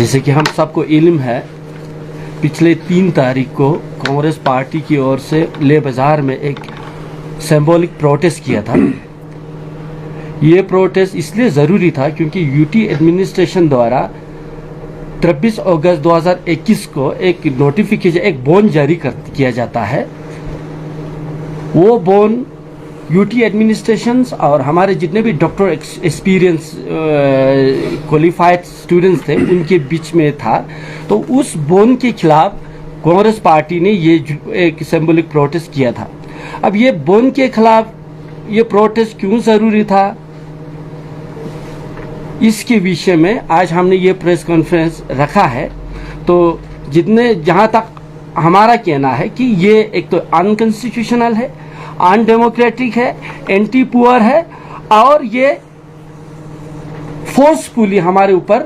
जैसे कि हम सबको इल्म है, पिछले 3 तारीख को कांग्रेस पार्टी की ओर से ले बाज़ार में एक सिंबॉलिक प्रोटेस्ट किया था। ये प्रोटेस्ट इसलिए ज़रूरी था क्योंकि यूटी एडमिनिस्ट्रेशन द्वारा 23 अगस्त 2021 को एक नोटिफिकेशन, एक बॉन्ड जारी किया जाता है। वो बॉन्ड यूटी एडमिनिस्ट्रेशंस और हमारे जितने भी डॉक्टर एक्सपीरियंस क्वालिफाइड स्टूडेंट्स थे उनके बीच में था। तो उस बॉन्ड के खिलाफ कांग्रेस पार्टी ने ये एक सिंबॉलिक प्रोटेस्ट किया था। अब ये बॉन्ड के खिलाफ ये प्रोटेस्ट क्यों ज़रूरी था, इसके विषय में आज हमने ये प्रेस कॉन्फ्रेंस रखा है। तो जहाँ तक हमारा कहना है कि ये एक तो अनकॉन्स्टिट्यूशनल है, अनडेमोक्रेटिक है, एंटी पुअर है और ये फोर्सफुली हमारे ऊपर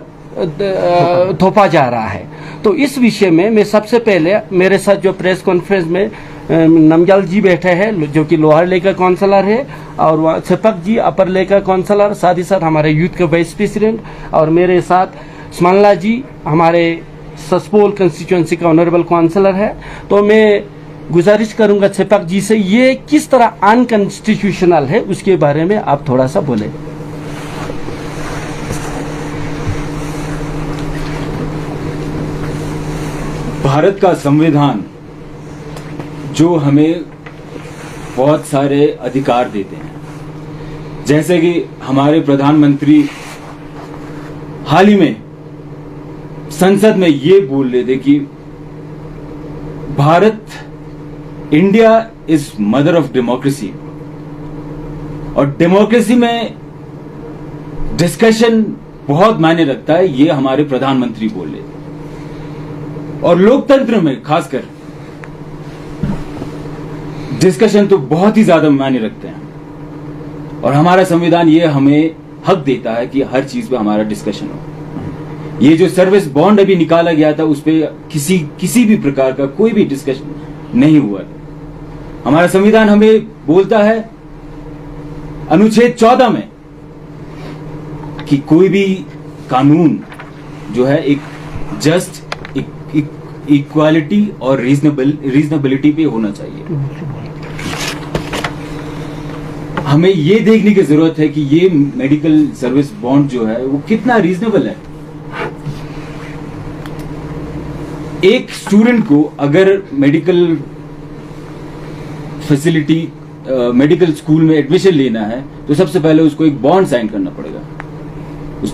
थोपा जा रहा है। तो इस विषय में मैं सबसे पहले, मेरे साथ जो प्रेस कॉन्फ्रेंस में नमग्याल जी बैठे हैं जो कि लोअर लेकर काउंसलर है, और वहाँ छपक जी अपर लेकर काउंसलर, साथ ही साथ हमारे यूथ के वाइस प्रेसिडेंट, और मेरे साथ स्मनला जी हमारे ससपोल कंस्टिट्यूंसी का ऑनरेबल काउंसलर है। तो मैं गुजारिश करूंगा छपक जी से, ये किस तरह अनकॉन्स्टिट्यूशनल है उसके बारे में आप थोड़ा सा बोले। भारत का संविधान जो हमें बहुत सारे अधिकार देते हैं, जैसे कि हमारे प्रधानमंत्री हाल ही में संसद में ये बोल रहे थे कि Bharat, India is mother of democracy, और डेमोक्रेसी में डिस्कशन बहुत मायने रखता है, ये हमारे प्रधानमंत्री बोल रहे थे। और लोकतंत्र में खासकर डिस्कशन तो बहुत ही ज्यादा मायने रखते हैं, और हमारा संविधान ये हमें हक देता है कि हर चीज पे हमारा डिस्कशन हो। ये जो सर्विस बॉन्ड अभी निकाला गया था उस पे किसी भी प्रकार का कोई भी डिस्कशन नहीं हुआ। हमारा संविधान हमें बोलता है अनुच्छेद 14 में कि कोई भी कानून जो है एक जस्ट, इक्वालिटी और रीजनेबिलिटी पे होना चाहिए। हमें ये देखने की जरूरत है कि ये मेडिकल सर्विस बॉन्ड जो है वो कितना रीजनेबल है। एक स्टूडेंट को अगर मेडिकल फैसिलिटी, मेडिकल स्कूल में एडमिशन लेना है तो सबसे पहले उसको एक बॉन्ड साइन करना पड़ेगा,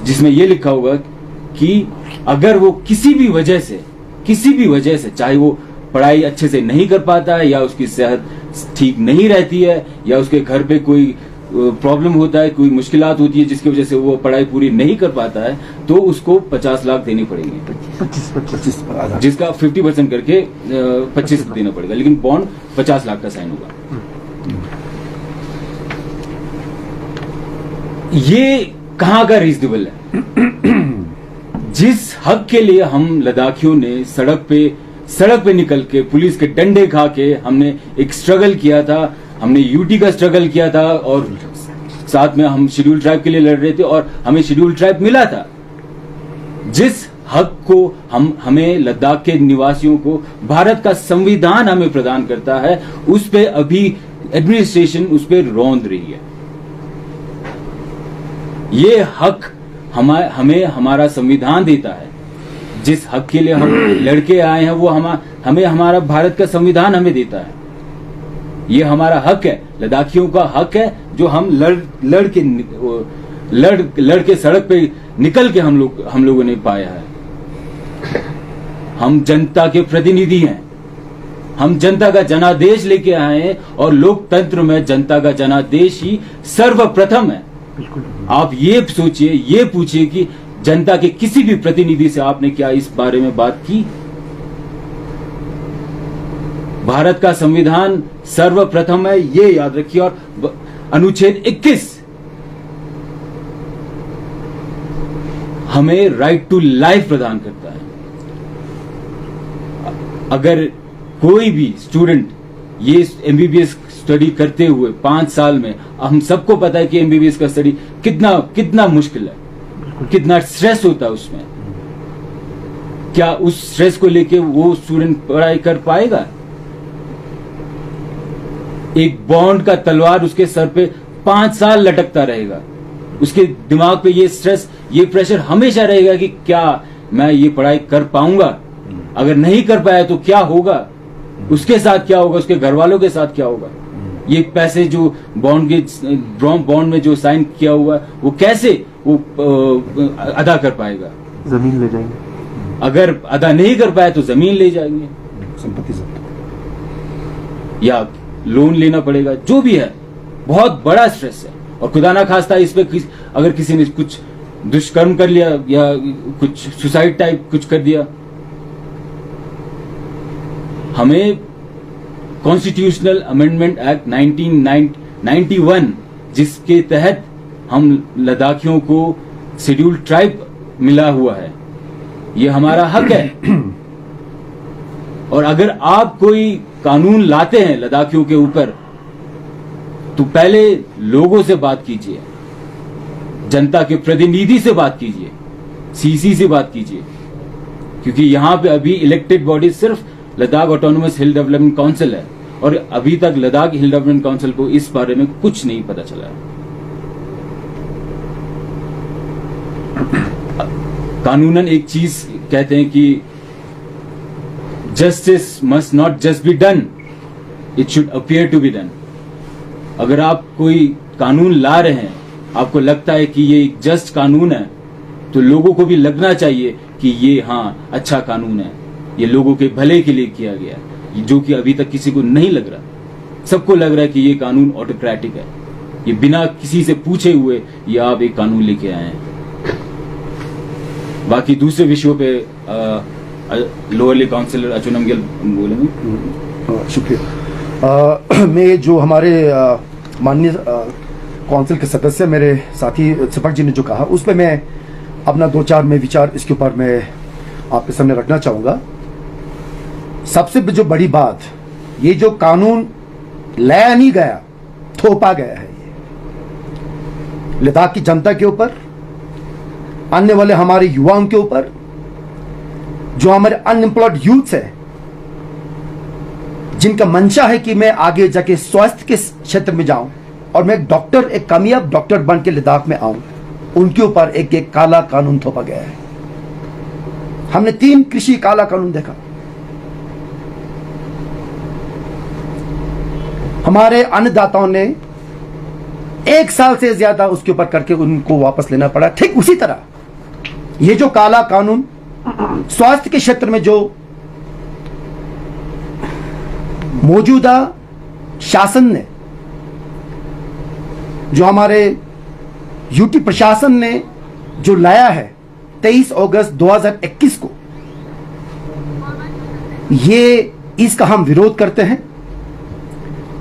जिसमें यह लिखा होगा कि अगर वो किसी भी वजह से, चाहे वो पढ़ाई अच्छे से नहीं कर पाता है, या उसकी सेहत ठीक नहीं रहती है, या उसके घर पे कोई प्रॉब्लम होता है, कोई मुश्किलात होती है जिसकी वजह से वो पढ़ाई पूरी नहीं कर पाता है, तो उसको 50 लाख देने पड़ेंगे, 25 जिसका 50% करके 25 देना पड़ेगा, लेकिन बॉन्ड 50 लाख का साइन होगा। ये कहां का रीजनेबल है? जिस हक के लिए हम लद्दाखियों ने सड़क पे निकल के, पुलिस के डंडे खा के हमने एक स्ट्रगल किया था, हमने यूटी का स्ट्रगल किया था, और साथ में हम शेड्यूल ट्राइब के लिए लड़ रहे थे और हमें शेड्यूल ट्राइब मिला था। जिस हक को हमें लद्दाख के निवासियों को भारत का संविधान हमें प्रदान करता है, उस पे अभी एडमिनिस्ट्रेशन उस पे रौंद रही है। ये हक हमें हमारा संविधान देता है। जिस हक के लिए हम लड़के आए हैं वो हमें हमारा भारत का संविधान हमें देता है। ये हमारा हक है, लद्दाखियों का हक है, जो हम लड़ के सड़क पे निकल के हम लोगों ने पाया है। हम जनता के प्रतिनिधि हैं, हम जनता का जनादेश लेके आए हैं, और लोकतंत्र में जनता का जनादेश ही सर्वप्रथम है। आप ये सोचिए, ये पूछिए कि जनता के किसी भी प्रतिनिधि से आपने क्या इस बारे में बात की? भारत का संविधान सर्वप्रथम है, ये याद रखिए। और अनुच्छेद 21 हमें राइट टू लाइफ प्रदान करता है। अगर कोई भी स्टूडेंट ये एमबीबीएस स्टडी करते हुए 5 साल में, हम सबको पता है कि एमबीबीएस का स्टडी कितना मुश्किल है, कितना स्ट्रेस होता है उसमें। क्या उस स्ट्रेस को लेके वो स्टूडेंट पढ़ाई कर पाएगा? एक बॉन्ड का तलवार उसके सर पे 5 साल लटकता रहेगा, उसके दिमाग पे ये स्ट्रेस, ये प्रेशर हमेशा रहेगा कि क्या मैं ये पढ़ाई कर पाऊंगा? अगर नहीं कर पाया तो क्या होगा, उसके साथ क्या होगा, उसके घर वालों के साथ क्या होगा? ये पैसे जो बॉन्ड में जो साइन किया हुआ वो कैसे वो अदा कर पाएगा? जमीन ले जाएंगे, अगर अदा नहीं कर पाया तो जमीन ले जाएंगे, संपत्ति जब्त, या लोन लेना पड़ेगा, जो भी है। बहुत बड़ा स्ट्रेस है। और खुदा ना खास्ता इस पे अगर किसी ने कुछ दुष्कर्म कर लिया या कुछ सुसाइड टाइप कुछ कर दिया, हमें कॉन्स्टिट्यूशनल अमेंडमेंट एक्ट 1991 जिसके तहत हम लद्दाखियों को शेड्यूल्ड ट्राइब मिला हुआ है, ये हमारा हक है। और अगर आप कोई कानून लाते हैं लद्दाखियों के ऊपर, तो पहले लोगों से बात कीजिए, जनता के प्रतिनिधि से बात कीजिए, सीसी से बात कीजिए, क्योंकि यहां पे अभी इलेक्टेड बॉडी सिर्फ लद्दाख ऑटोनोमस हिल डेवलपमेंट काउंसिल है, और अभी तक लद्दाख हिल डेवलपमेंट काउंसिल को इस बारे में कुछ नहीं पता चला है। कानूनन एक चीज कहते हैं कि justice must not just be done, it should appear to be done. अगर आप कोई कानून ला रहे हैं, आपको लगता है कि ये एक जस्ट कानून है, तो लोगों को भी लगना चाहिए कि ये हाँ अच्छा कानून है, ये लोगों के भले के लिए किया गया है, जो कि अभी तक किसी को नहीं लग रहा। सबको लग रहा है कि ये कानून ऑटोक्रेटिक है, ये बिना किसी से पूछे हुए ये आप एक कानून लेके आए हैं। बाकी दूसरे विषयों पे लोअरली काउंसिलर अचुनम गिल बोलेंगे। शुक्रिया। मैं जो हमारे माननीय काउंसिल के सदस्य मेरे साथी सपक जी ने जो कहा, उस पर मैं अपना 2-4 में विचार इसके ऊपर मैं आपके सामने रखना चाहूँगा। सबसे जो बड़ी बात, ये जो कानून लाया नहीं गया, थोपा गया है, ये लद्दाख की जनता के ऊपर, आने वाले हमारे युवाओं के ऊपर, जो हमारे अनएम्प्लॉयड यूथ है, जिनका मंशा है कि मैं आगे जाके स्वास्थ्य के क्षेत्र में जाऊं और मैं एक डॉक्टर, एक कामयाब डॉक्टर बन के लद्दाख में आऊं, उनके ऊपर एक एक काला कानून थोपा गया है। हमने 3 कृषि काला कानून देखा। हमारे अन्नदाताओं ने 1 साल से ज्यादा उसके ऊपर करके उनको वापस लेना पड़ा। ठीक उसी तरह ये जो काला कानून स्वास्थ्य के क्षेत्र में जो मौजूदा शासन ने, जो हमारे यूटी प्रशासन ने जो लाया है 23 अगस्त 2021 को, ये इसका हम विरोध करते हैं।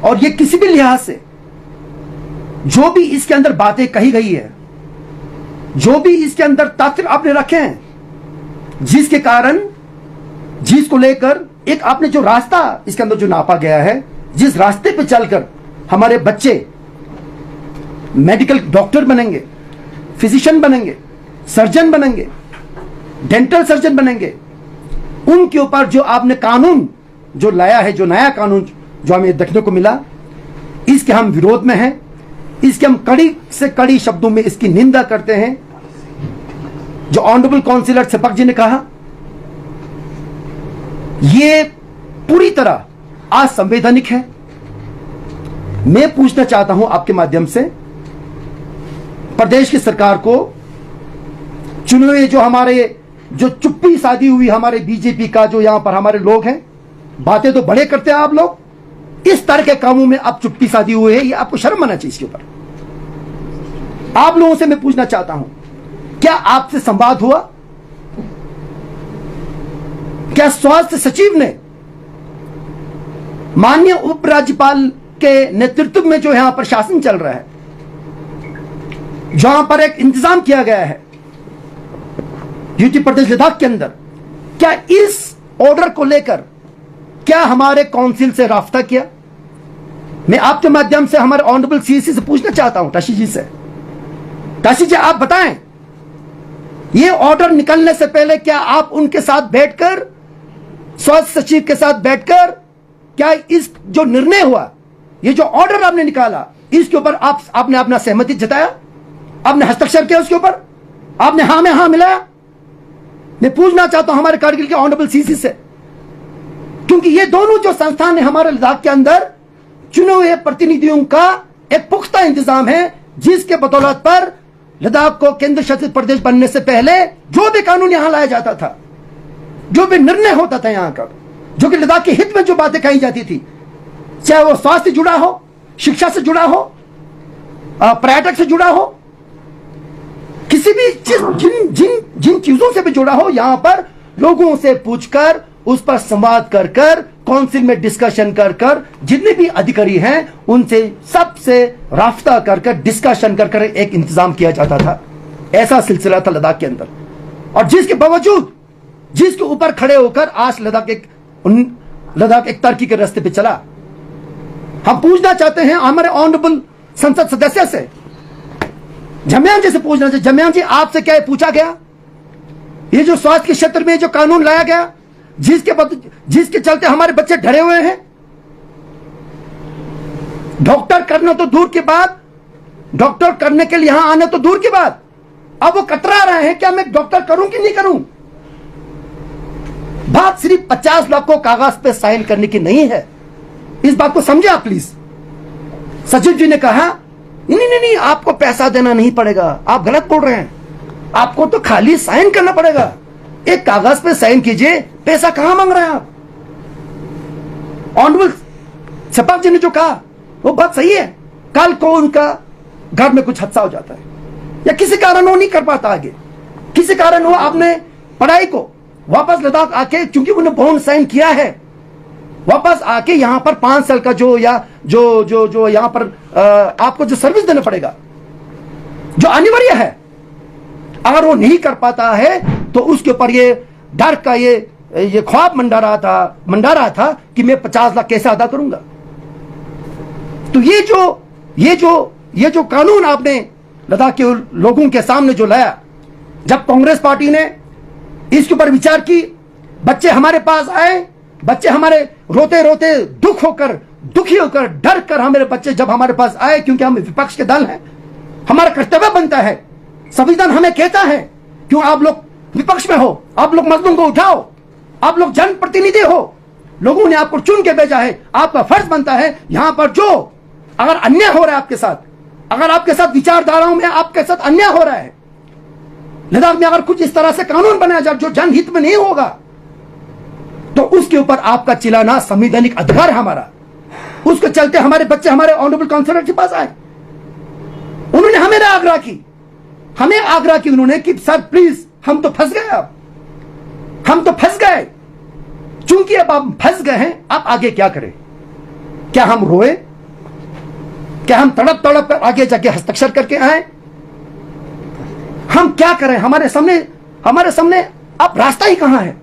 और ये किसी भी लिहाज से जो भी इसके अंदर बातें कही गई है, जो भी इसके अंदर तथ्य आपने रखे हैं, जिसके कारण, जिसको लेकर एक आपने जो रास्ता इसके अंदर जो नापा गया है, जिस रास्ते पे चलकर हमारे बच्चे मेडिकल डॉक्टर बनेंगे, फिजिशियन बनेंगे, सर्जन बनेंगे, डेंटल सर्जन बनेंगे, उनके ऊपर जो आपने कानून जो लाया है, जो नया कानून जो हमें देखने को मिला, इसके हम विरोध में हैं। इसके हम कड़ी से कड़ी शब्दों में इसकी निंदा करते हैं। जो ऑनरेबल काउंसिलर सपक जी ने कहा, ये पूरी तरह असंवैधानिक है। मैं पूछना चाहता हूं आपके माध्यम से प्रदेश की सरकार को, चुने हुए जो हमारे जो चुप्पी साधी हुई हमारे बीजेपी का जो यहां पर हमारे लोग हैं, बातें तो बड़े करते हैं आप लोग, इस तरह के कामों में आप चुप्पी साधी हुए हैं, ये आपको शर्म आना चाहिए। इसके ऊपर आप लोगों से मैं पूछना चाहता हूं, क्या आपसे संवाद हुआ? क्या स्वास्थ्य सचिव ने माननीय उपराज्यपाल के नेतृत्व में जो यहां पर शासन चल रहा है, जहां पर एक इंतजाम किया गया है यूटी प्रदेश लद्दाख के अंदर, क्या इस ऑर्डर को लेकर क्या हमारे काउंसिल से राब्ता किया? मैं आपके माध्यम से हमारे ऑनरेबल सीसी से पूछना चाहता हूं, ताशी जी से। ताशी जी, आप बताएं, ये ऑर्डर निकलने से पहले क्या आप उनके साथ बैठकर, स्वास्थ्य सचिव के साथ बैठकर, क्या इस जो निर्णय हुआ, ये जो ऑर्डर आपने निकाला, इसके ऊपर आपने अपना सहमति जताया, आपने हस्ताक्षर किया उसके ऊपर, आपने हाँ में हाँ मिलाया? मैं पूछना चाहता हूं हमारे कारगिल के ऑनरेबल सीसी से, क्योंकि ये दोनों जो संस्थान है हमारे लद्दाख के अंदर, चुने हुए प्रतिनिधियों का एक पुख्ता इंतजाम है, जिसके बदौलत पर लद्दाख को केंद्र शासित प्रदेश बनने से पहले जो भी कानून यहां लाया जाता था, जो भी निर्णय होता था यहां का, जो कि लद्दाख के हित में जो बातें कही जाती थी, चाहे वो स्वास्थ्य से जुड़ा हो, शिक्षा से जुड़ा हो, पर्यटक से जुड़ा हो, किसी भी जिन चीजों से भी जुड़ा हो, यहां पर लोगों से पूछकर, उस पर संवाद कर कर, काउंसिल में डिस्कशन कर कर, जितने भी अधिकारी हैं उनसे सबसे राफ्ता कर कर, डिस्कशन कर कर एक इंतजाम किया जाता था। ऐसा सिलसिला था लद्दाख के अंदर, और जिसके बावजूद, जिसके ऊपर खड़े होकर आज लद्दाख एक तरक्की के रास्ते पे चला। हम पूछना चाहते हैं हमारे ऑनरेबल संसद सदस्य से, जम्यान जी से पूछना चाहिए, जम्यान जी आपसे क्या पूछा गया? ये जो स्वास्थ्य के क्षेत्र में जो कानून लाया गया, जिसके चलते हमारे बच्चे डरे हुए हैं, डॉक्टर करना तो दूर की बात, डॉक्टर करने के लिए यहां आना तो दूर की बात, अब वो कतरा रहे हैं, क्या मैं डॉक्टर करूं कि नहीं करूं? बात सिर्फ 50 लाख को कागज पे साइन करने की नहीं है, इस बात को समझे आप प्लीज। सचिव जी ने कहा नहीं, आपको पैसा देना नहीं पड़ेगा, आप गलत बोल रहे हैं, आपको तो खाली साइन करना पड़ेगा, एक कागज पे साइन कीजिए, पैसा कहां मांग रहे हैं आप? ऑनरेबल छपाक जी ने जो कहा वो बात सही है, कल को उनका घर में कुछ हादसा हो जाता है, या किसी कारण वो नहीं कर पाता आगे, किसी कारण वो आपने पढ़ाई को वापस लद्दाख आके, क्योंकि उन्होंने बॉन्ड साइन किया है, वापस आके यहां पर 5 साल का जो या जो यहां पर आपको जो सर्विस देना पड़ेगा, जो अनिवार्य है, अगर वो नहीं कर पाता है तो उसके ऊपर ये डर का ये ख्वाब मंडा रहा था कि मैं 50 लाख कैसे अदा करूंगा। तो ये जो कानून आपने लद्दाख के लोगों के सामने जो लाया, जब कांग्रेस पार्टी ने इसके ऊपर विचार की, बच्चे हमारे पास आए, बच्चे हमारे रोते रोते दुखी होकर डर कर हमारे बच्चे जब हमारे पास आए, क्योंकि हम विपक्ष के दल हैं, हमारा कर्तव्य बनता है, संविधान हमें कहता है, क्यों आप लोग विपक्ष में हो, आप लोग मजलूम को उठाओ, आप लोग जनप्रतिनिधि हो, लोगों ने आपको चुन के भेजा है, आपका फर्ज बनता है यहां पर जो अगर अन्याय हो रहा है आपके साथ, अगर आपके साथ विचारधाराओं में आपके साथ अन्याय हो रहा है, लद्दाख में अगर कुछ इस तरह से कानून बनाया जाए जो जनहित में नहीं होगा, तो उसके ऊपर आपका चिल्लाना संवैधानिक अधिकार है हमारा। उसके चलते हमारे बच्चे हमारे ऑनरेबल काउंसिलर के पास आए, उन्होंने हमें आग्रह की उन्होंने कि सर प्लीज हम तो फंस गए, अब हम तो फंस गए, चूंकि अब हम फंस गए हैं, अब आगे क्या करें? क्या हम रोए? क्या हम तड़प कर आगे जाके हस्ताक्षर करके आए? हम क्या करें? हमारे सामने अब रास्ता ही कहां है?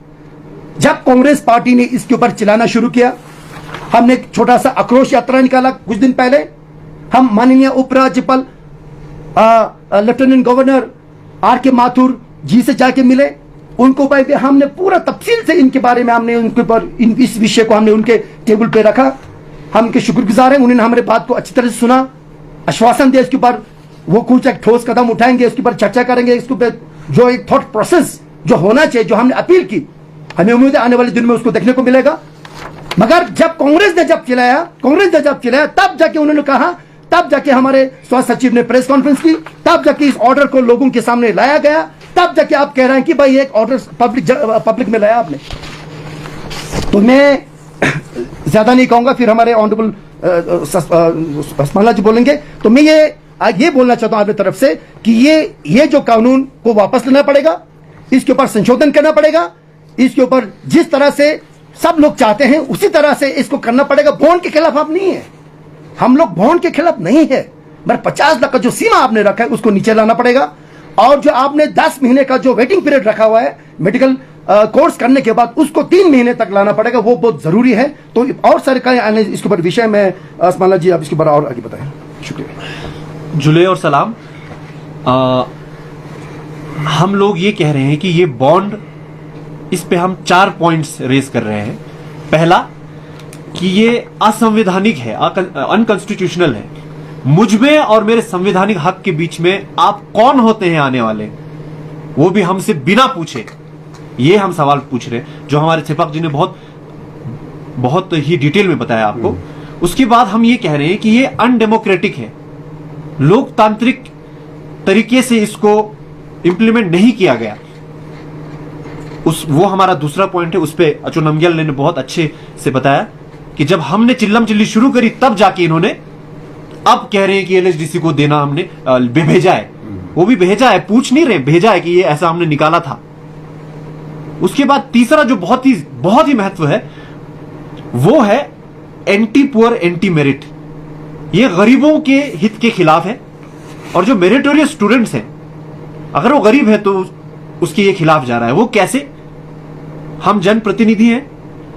जब कांग्रेस पार्टी ने इसके ऊपर चिल्लाना शुरू किया, हमने एक छोटा सा आक्रोश यात्रा निकाला कुछ दिन पहले, हम माननीय उपराज्यपाल लेफ्टिनेंट गवर्नर आर.के. माथुर जी से जाके मिले, उनको भी हमने पूरा तफसील से इनके बारे में हमने उनके ऊपर इस विषय को हमने उनके टेबल पे रखा। हम उनके शुक्रगुजार हैं, उन्होंने हमारे बात को अच्छी तरह से सुना, आश्वासन दिया इसके ऊपर वो कुछ एक ठोस कदम उठाएंगे, इसके ऊपर चर्चा करेंगे, इसके ऊपर जो एक थॉट प्रोसेस जो होना चाहिए, जो हमने अपील की, हमें उम्मीद है आने वाले दिन में उसको देखने को मिलेगा। मगर जब कांग्रेस ने जब चिल्लाया तब जाके उन्होंने कहा, तब जाके हमारे स्वास्थ्य सचिव ने प्रेस कॉन्फ्रेंस की, तब जाके इस ऑर्डर को लोगों के सामने लाया गया, तब जाके आप कह रहे हैं कि भाई एक ऑर्डर पब्लिक में लाया आपने। तो मैं ज्यादा नहीं कहूंगा, फिर हमारे ऑनरेबल जी बोलेंगे। तो मैं ये बोलना चाहता हूं आपकी तरफ से कि ये जो कानून को वापस लेना पड़ेगा, इसके ऊपर संशोधन करना पड़ेगा, इसके ऊपर जिस तरह से सब लोग चाहते हैं उसी तरह से इसको करना पड़ेगा। बॉन्ड के खिलाफ आप नहीं है, हम लोग बॉन्ड के खिलाफ नहीं है, मगर 50 लाख का जो सीमा आपने रखा है उसको नीचे लाना पड़ेगा। और जो आपने 10 महीने का जो वेटिंग पीरियड रखा हुआ है मेडिकल कोर्स करने के बाद, उसको 3 महीने तक लाना पड़ेगा, वो बहुत जरूरी है। तो और सारे कई इसके ऊपर विषय में अस्माला जी आप इसके ऊपर और आगे बताएं। शुक्रिया। जुले और सलाम। हम लोग ये कह रहे हैं कि ये बॉन्ड, इस पे हम 4 पॉइंट्स रेज कर रहे हैं। पहला कि ये असंवैधानिक है, अनकॉन्स्टिट्यूशनल है। मुझ में और मेरे संवैधानिक हक के बीच में आप कौन होते हैं आने वाले, वो भी हमसे बिना पूछे, ये हम सवाल पूछ रहे हैं, जो हमारे सेवक जी ने बहुत ही डिटेल में बताया आपको। उसके बाद हम ये कह रहे हैं कि ये अनडेमोक्रेटिक है, लोकतांत्रिक तरीके से इसको इंप्लीमेंट नहीं किया गया। वो हमारा दूसरा पॉइंट है। उस पे अचो नमग्याल ने बहुत अच्छे से बताया कि जब हमने चिल्लम चिल्ली शुरू करी तब जाके इन्होंने अब कह रहे हैं कि एलएचडीसी को देना हमने भेजा है। वो भी भेजा है, पूछ नहीं रहे, भेजा है कि ये ऐसा हमने निकाला था। उसके बाद तीसरा जो बहुत ही महत्व है वो है एंटी पुअर एंटी मेरिट। ये गरीबों के हित के खिलाफ है, और जो मेरिटोरियस स्टूडेंट्स हैं, अगर वो गरीब है तो उसके ये खिलाफ जा रहा है। वो कैसे? हम जनप्रतिनिधि हैं,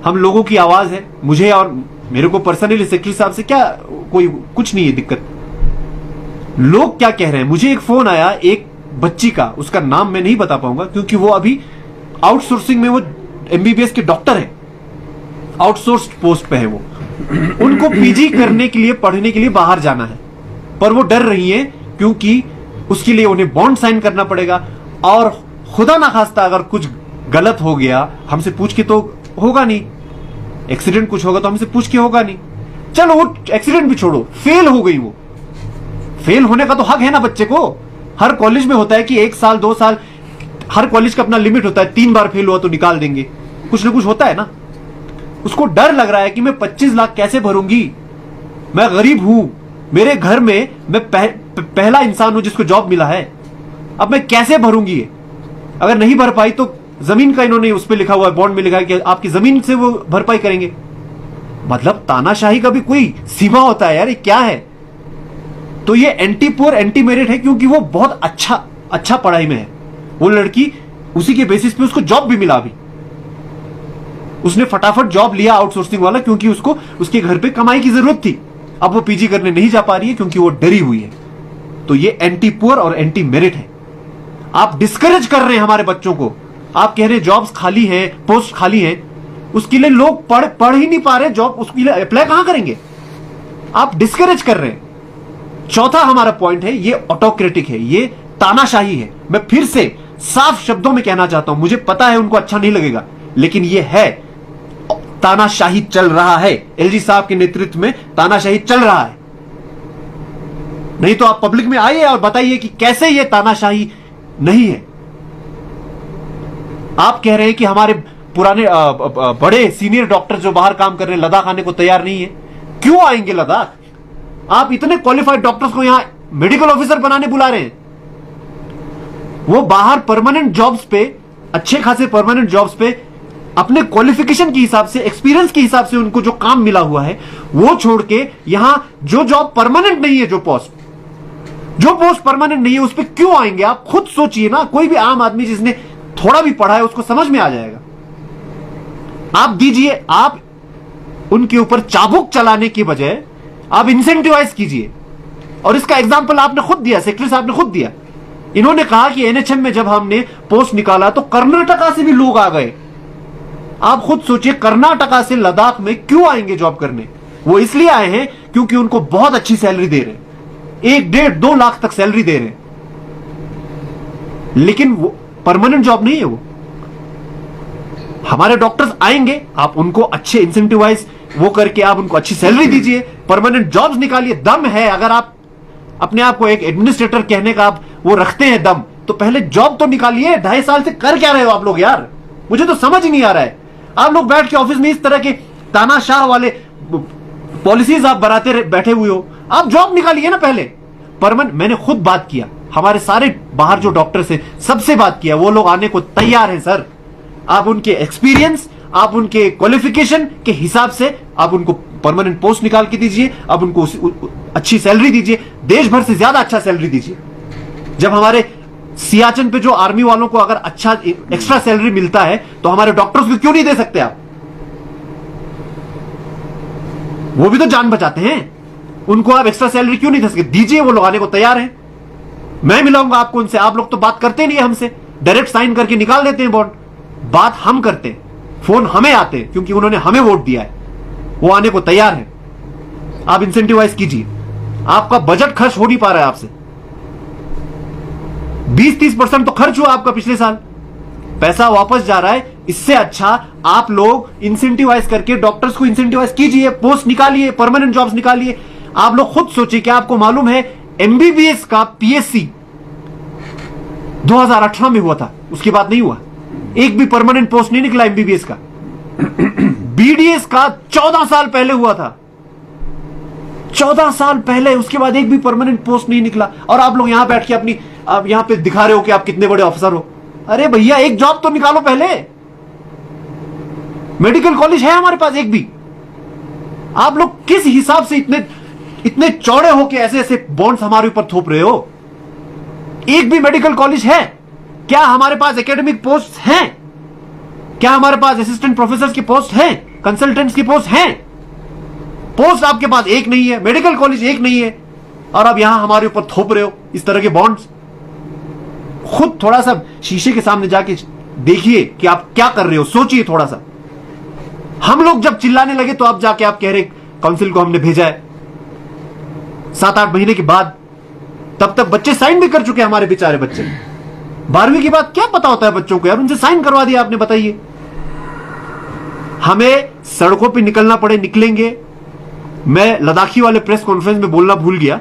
हम लोगों की आवाज है। मुझे और मेरे को पर्सनली सेक्रेटरी साहब से क्या कोई कुछ नहीं है दिक्कत। लोग क्या कह रहे हैं? मुझे एक फोन आया एक बच्ची का, उसका नाम मैं नहीं बता पाऊंगा क्योंकि वो अभी आउटसोर्सिंग में, वो एमबीबीएस के डॉक्टर है, आउटसोर्स्ड पोस्ट पे है वो। उनको पीजी करने के लिए, पढ़ने के लिए बाहर जाना है, पर वो डर रही है क्योंकि उसके लिए उन्हें बॉन्ड साइन करना पड़ेगा, और खुदा ना खास्ता अगर कुछ गलत हो गया हमसे पूछ के तो होगा नहीं, एक्सीडेंट कुछ होगा तो हमसे पूछ के होगा नहीं। चलो वो एक्सीडेंट भी छोड़ो, फेल हो गई, वो फेल होने का तो हक है ना बच्चे को। हर कॉलेज में होता है कि 1 साल 2 साल, हर कॉलेज का अपना लिमिट होता है, 3 बार फेल हुआ तो निकाल देंगे, कुछ ना कुछ होता है ना। उसको डर लग रहा है कि मैं 25 लाख कैसे भरूंगी, मैं गरीब हूं, मेरे घर में मैं पहला इंसान हूं जिसको जॉब मिला है, अब मैं कैसे भरूंगी ये? अगर नहीं भर पाई तो जमीन का, इन्होंने उस पर लिखा हुआ है, बॉन्ड में लिखा है कि आपकी जमीन से वो भरपाई करेंगे। मतलब तानाशाही का भी कोई सीमा होता है यार, ये क्या है? तो ये एंटी पुअर एंटी मेरिट है क्योंकि वो बहुत अच्छा पढ़ाई में है। वो लड़की, उसी के बेसिस पे उसको जॉब भी मिला। अभी उसने फटाफट जॉब लिया आउटसोर्सिंग वाला, क्योंकि उसको उसके घर पे कमाई की जरूरत थी। अब वो पीजी करने नहीं जा पा रही है क्योंकि वो डरी हुई है। तो ये एंटी पुअर और एंटी मेरिट है। आप डिस्करेज कर रहे हैं हमारे बच्चों को। आप कह रहे हैं जॉब्स खाली हैं, पोस्ट खाली हैं, उसके लिए लोग पढ़ ही नहीं पा रहे, जॉब उसके लिए अप्लाई कहां करेंगे? आप डिस्करेज कर रहे हैं। चौथा हमारा पॉइंट है, ये ऑटोक्रेटिक है, ये तानाशाही है। मैं फिर से साफ शब्दों में कहना चाहता हूं, मुझे पता है उनको अच्छा नहीं लगेगा, लेकिन ये है, तानाशाही चल रहा है। एलजी साहब के नेतृत्व में तानाशाही चल रहा है। नहीं तो आप पब्लिक में आइए और बताइए कि कैसे ये तानाशाही नहीं है। आप कह रहे हैं कि हमारे पुराने बड़े सीनियर डॉक्टर जो बाहर काम कर रहे हैं लद्दाख आने को तैयार नहीं है। क्यों आएंगे लद्दाख? आप इतने क्वालिफाइड डॉक्टर्स को यहां मेडिकल ऑफिसर बनाने बुला रहे हैं। वो बाहर परमानेंट जॉब्स पे, अच्छे खासे परमानेंट जॉब्स पे, अपने क्वालिफिकेशन के हिसाब से, एक्सपीरियंस के हिसाब से उनको जो काम मिला हुआ है वो छोड़ के यहां जो जॉब परमानेंट नहीं है, जो पोस्ट परमानेंट नहीं है, उस पर क्यों आएंगे? आप खुद सोचिए ना। कोई भी आम आदमी जिसने थोड़ा भी पढ़ा है उसको समझ में आ जाएगा। आप दीजिए, आप उनके ऊपर चाबुक चलाने की बजाय आप इंसेंटिवाइज कीजिए। और इसका एग्जाम्पल आपने खुद दिया, सेक्रेटरी साहब ने खुद दिया। इन्होंने कहा कि एनएचएम में जब हमने पोस्ट निकाला तो कर्नाटका से भी लोग आ गए। आप खुद सोचिए, कर्नाटका से लद्दाख में क्यों आएंगे जॉब करने? वो इसलिए आए हैं क्योंकि उनको बहुत अच्छी सैलरी दे रहे हैं, 1-1.5-2 लाख तक सैलरी दे रहे हैं, लेकिन वो परमानेंट जॉब नहीं है। वो हमारे डॉक्टर्स आएंगे, आप उनको अच्छे इंसेंटिवाइज वो करके आप उनको अच्छी सैलरी दीजिए, परमानेंट जॉब्स निकालिए। दम है, अगर आप अपने आप को एक एडमिनिस्ट्रेटर कहने का आप वो रखते हैं दम, तो पहले जॉब तो निकालिए। 2.5 साल से कर क्या रहे हो आप लोग यार? मुझे तो समझ ही नहीं आ रहा है। आप लोग बैठ के ऑफिस में इस तरह के तानाशाह वाले पॉलिसीज आप बनाते बैठे हुए हो। आप जॉब निकालिए ना पहले। परमानेंट, मैंने खुद बात किया, हमारे सारे बाहर जो डॉक्टर्स हैं सबसे बात किया, वो लोग आने को तैयार हैं सर। आप उनके एक्सपीरियंस, आप उनके क्वालिफिकेशन के हिसाब से आप उनको परमानेंट पोस्ट निकाल के दीजिए, आप उनको अच्छी सैलरी दीजिए, देश भर से ज्यादा अच्छा सैलरी दीजिए। जब हमारे सियाचिन पे जो आर्मी वालों को अगर अच्छा एक्स्ट्रा सैलरी मिलता है तो हमारे डॉक्टर्स को क्यों नहीं दे सकते आप? वो भी तो जान बचाते हैं, उनको आप एक्स्ट्रा सैलरी क्यों नहीं दे सकते? दीजिए, वो लोग आने को तैयार हैं। मैं मिलाऊंगा आपको उनसे। आप लोग तो बात करते नहीं है हमसे। डायरेक्ट साइन करके निकाल देते हैं बॉन्ड। बात हम करते हैं, फोन हमें आते हैं, क्योंकि उन्होंने हमें वोट दिया है, वो आने को तैयार है। आप इंसेंटिवाइज कीजिए। आपका बजट खर्च हो नहीं पा रहा है आपसे, 20-30% तो खर्च हुआ आपका पिछले साल, पैसा वापस जा रहा है। इससे अच्छा आप लोग इंसेंटिवाइज करके डॉक्टर्स को इंसेंटिवाइज कीजिए, पोस्ट निकालिए, परमानेंट जॉब्स निकालिए। आप लोग खुद सोचिए, क्या आपको मालूम है एमबीबीएस का पीएससी 2018 में हुआ था, उसके बाद नहीं हुआ, एक भी परमानेंट पोस्ट नहीं निकला एमबीबीएस का। बीडीएस का 14 साल पहले हुआ था, 14 साल पहले, उसके बाद एक भी परमानेंट पोस्ट नहीं निकला। और आप लोग यहां बैठ के अपनी, आप यहां पे दिखा रहे हो कि आप कितने बड़े ऑफिसर हो। अरे भैया, एक जॉब तो निकालो पहले। मेडिकल कॉलेज है हमारे पास एक भी। आप लोग किस हिसाब से इतने चौड़े होके ऐसे ऐसे बॉन्ड्स हमारे ऊपर थोप रहे हो? एक भी मेडिकल कॉलेज है क्या? हमारे पास एकेडमिक पोस्ट हैं क्या? हमारे पास असिस्टेंट प्रोफेसर की पोस्ट हैं, कंसल्टेंट्स की पोस्ट हैं? पोस्ट आपके पास एक नहीं है, मेडिकल कॉलेज एक नहीं है, और अब यहां हमारे ऊपर थोप रहे हो इस तरह के बॉन्ड्स। खुद थोड़ा सा शीशे के सामने जाके देखिए कि आप क्या कर रहे हो, सोचिए थोड़ा सा। हम लोग जब चिल्लाने लगे तो आप जाके आप कह रहे काउंसिल को हमने भेजा है 7-8 महीने के बाद। तब तक बच्चे साइन भी कर चुके हैं, हमारे बेचारे बच्चे। 12वीं के बाद क्या पता होता है बच्चों को यार, उनसे साइन करवा दिया आपने, बताइए। हमें सड़कों पे निकलना पड़े, निकलेंगे। मैं लद्दाखी वाले प्रेस कॉन्फ्रेंस में बोलना भूल गया,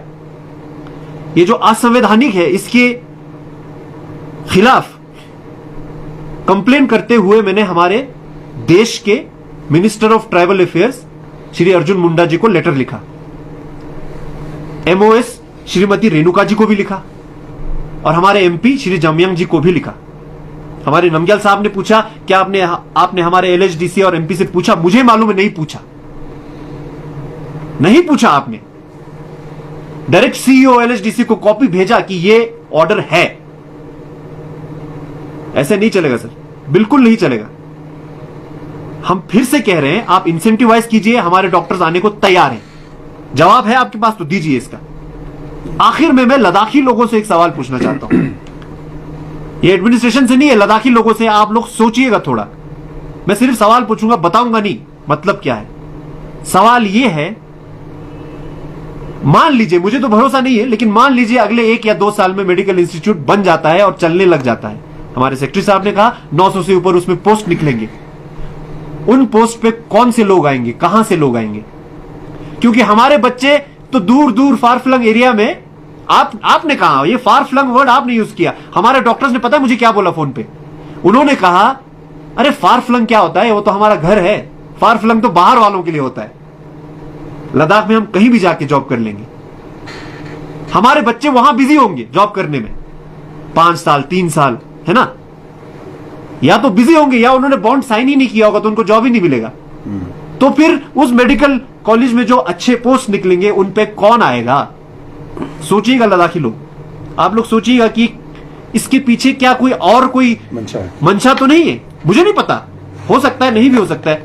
ये जो असंवैधानिक है इसके खिलाफ कंप्लेन करते हुए मैंने हमारे देश के minister of tribal affairs Shri Arjun Munda ji को लेटर लिखा, एमओएस श्रीमती रेणुका जी को भी लिखा, और हमारे एमपी श्री जमयांग जी को भी लिखा। हमारे नमग्याल साहब ने पूछा क्या आपने हमारे एलएचडीसी और एमपी से पूछा? मुझे मालूम है नहीं पूछा, नहीं पूछा आपने। डायरेक्ट सीईओ एलएचडीसी को कॉपी भेजा कि ये ऑर्डर है। ऐसे नहीं चलेगा सर, बिल्कुल नहीं चलेगा। हम फिर से कह रहे हैं, आप इंसेंटिवाइज कीजिए, हमारे डॉक्टर्स आने को तैयार हैं। जवाब है आपके पास तो दीजिए इसका। आखिर में मैं लद्दाखी लोगों से एक सवाल पूछना चाहता हूं, ये एडमिनिस्ट्रेशन से नहीं है, लद्दाखी लोगों से। आप लोग सोचिएगा थोड़ा, मैं सिर्फ सवाल पूछूंगा, बताऊंगा नहीं मतलब क्या है। सवाल यह है, मान लीजिए, मुझे तो भरोसा नहीं है, लेकिन मान लीजिए अगले 1 या 2 साल में मेडिकल इंस्टीट्यूट बन जाता है और चलने लग जाता है। हमारे सेक्रेटरी साहब ने कहा 900 से ऊपर उसमें पोस्ट निकलेंगे। उन पोस्ट पे कौन से लोग आएंगे, कहां से लोग आएंगे? क्योंकि हमारे बच्चे तो दूर दूर फार फ्लंग एरिया में, आपने कहा, ये फार फ्लंग वर्ड आपने यूज किया। हमारे डॉक्टर्स ने पता है मुझे क्या बोला फोन पे? उन्होंने कहा अरे फार फ्लंग क्या होता है, वो तो हमारा घर है, फार फ्लंग तो बाहर वालों के लिए होता है। लद्दाख में हम कहीं भी जाके जॉब कर लेंगे, हमारे बच्चे वहां बिजी होंगे जॉब करने में 5 साल 3 साल, है ना? या तो बिजी होंगे या उन्होंने बॉन्ड साइन ही नहीं किया होगा तो उनको जॉब ही नहीं मिलेगा। तो फिर उस मेडिकल कॉलेज में जो अच्छे पोस्ट निकलेंगे उन पे कौन आएगा? सोचिएगा लद्दाखी लोग, आप लोग सोचिएगा कि इसके पीछे क्या कोई मंशा तो नहीं है। मुझे नहीं पता, हो सकता है, नहीं भी हो सकता है।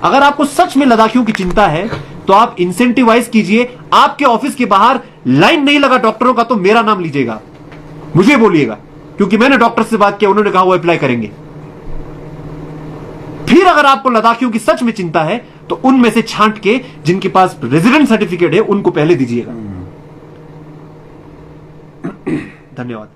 अगर आपको सच में लद्दाखियों की चिंता है तो आप इंसेंटिवाइज कीजिए। आपके ऑफिस के बाहर लाइन नहीं लगा डॉक्टरों का तो मेरा नाम लीजिएगा, मुझे बोलिएगा, क्योंकि मैंने डॉक्टर से बात किया, उन्होंने कहा वो अप्लाई करेंगे। फिर अगर आपको लद्दाखियों की सच में चिंता है तो उनमें से छांट के जिनके पास रेजिडेंट सर्टिफिकेट है उनको पहले दीजिएगा। धन्यवाद।